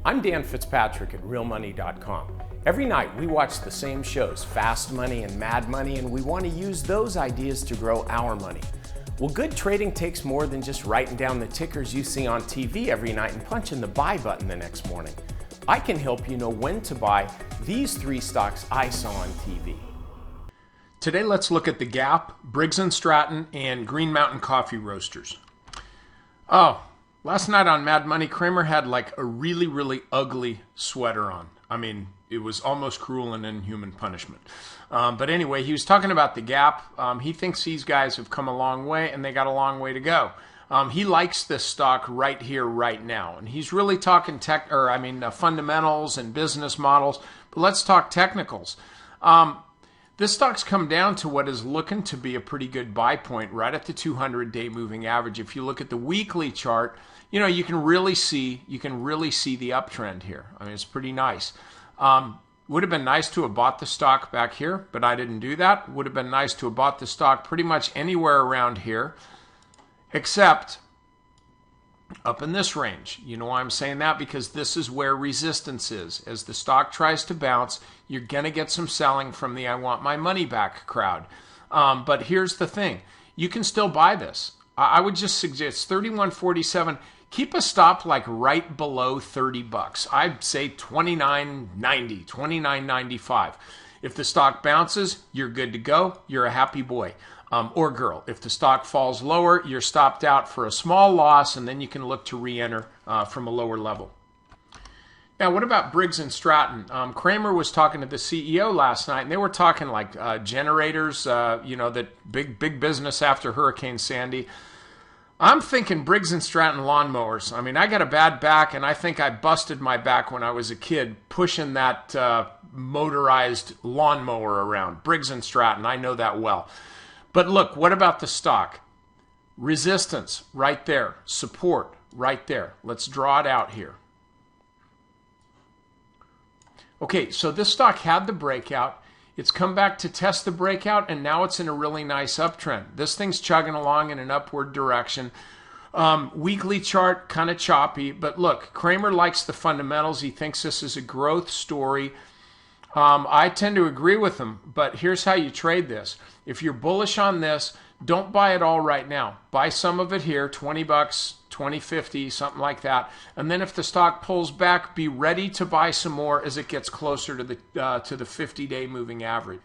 I'm Dan Fitzpatrick at realmoney.com. Every night we watch the same shows, Fast Money and Mad Money, and we want to use those ideas to grow our money. Well, good trading takes more than just writing down the tickers you see on TV every night and punching the buy button the next morning. I can help you know when to buy these 3 stocks I saw on TV. Today let's look at the Gap, Briggs Stratton, and Green Mountain Coffee Roasters. Oh, last night on Mad Money, Kramer had like a really ugly sweater on. I mean, it was almost cruel and inhuman punishment. But anyway, he was talking about the Gap. He thinks these guys have come a long way and they got a long way to go. He likes this stock right here, right now. And he's really talking fundamentals and business models. But let's talk technicals. This stock's come down to what is looking to be a pretty good buy point right at the 200-day moving average. If you look at the weekly chart, you know, you can really see the uptrend here. I mean, it's pretty nice. Would have been nice to have bought the stock back here, but I didn't do that. Would have been nice to have bought the stock pretty much anywhere around here, except up in this range. You know why I'm saying that? Because this is where resistance is. As the stock tries to bounce, you're going to get some selling from the I want my money back crowd. But here's the thing. You can still buy this. I would just suggest 31.47. Keep a stop like right below $30. I'd say $29.90, $29.95. If the stock bounces, you're good to go. You're a happy boy. Or girl. If the stock falls lower, you're stopped out for a small loss, and then you can look to re-enter from a lower level. Now, what about Briggs & Stratton? Kramer was talking to the CEO last night, and they were talking like generators, that big business after Hurricane Sandy. I'm thinking Briggs & Stratton lawnmowers. I mean, I got a bad back, and I think I busted my back when I was a kid pushing that motorized lawnmower around. Briggs & Stratton, I know that well. But look, what about the stock? Resistance, right there. Support, right there. Let's draw it out here. Okay, so this stock had the breakout. It's come back to test the breakout, and now it's in a really nice uptrend. This thing's chugging along in an upward direction. Weekly chart, kind of choppy. But look, Kramer likes the fundamentals. He thinks this is a growth story. I tend to agree with him, but here's how you trade this. If you're bullish on this, don't buy it all right now. Buy some of it here, $20, $20.50, something like that. And then if the stock pulls back, be ready to buy some more as it gets closer to the 50-day moving average.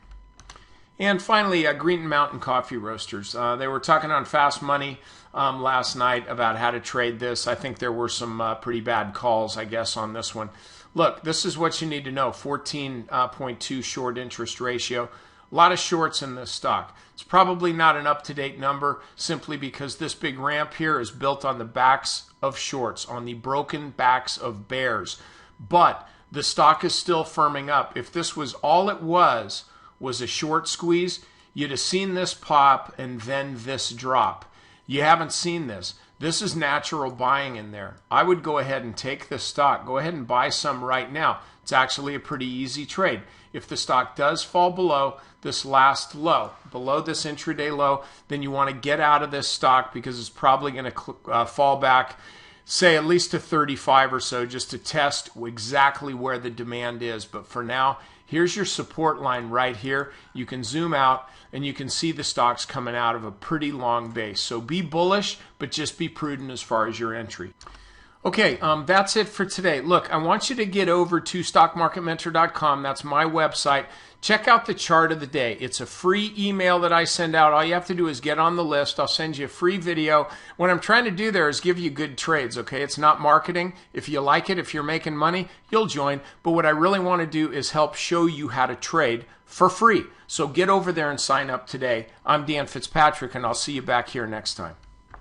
And finally, Green Mountain Coffee Roasters. They were talking on Fast Money last night about how to trade this. I think there were some pretty bad calls, I guess, on this one. Look, this is what you need to know. 14.2 short interest ratio. A lot of shorts in this stock. It's probably not an up-to-date number simply because this big ramp here is built on the backs of shorts, on the broken backs of bears. But the stock is still firming up. If this was all it was a short squeeze, you'd have seen this pop and then this drop. You haven't seen this. This is natural buying in there. I would go ahead and take this stock. Go ahead and buy some right now. It's actually a pretty easy trade. If the stock does fall below this last low, below this intraday low, then you want to get out of this stock because it's probably going to fall back, say at least to 35 or so, just to test exactly where the demand is. But for now, here's your support line right here. You can zoom out and you can see the stocks coming out of a pretty long base. So be bullish, but just be prudent as far as your entry. Okay, that's it for today. Look, I want you to get over to stockmarketmentor.com. That's my website. Check out the chart of the day. It's a free email that I send out. All you have to do is get on the list. I'll send you a free video. What I'm trying to do there is give you good trades, okay? It's not marketing. If you like it, if you're making money, you'll join. But what I really want to do is help show you how to trade for free. So get over there and sign up today. I'm Dan Fitzpatrick, and I'll see you back here next time.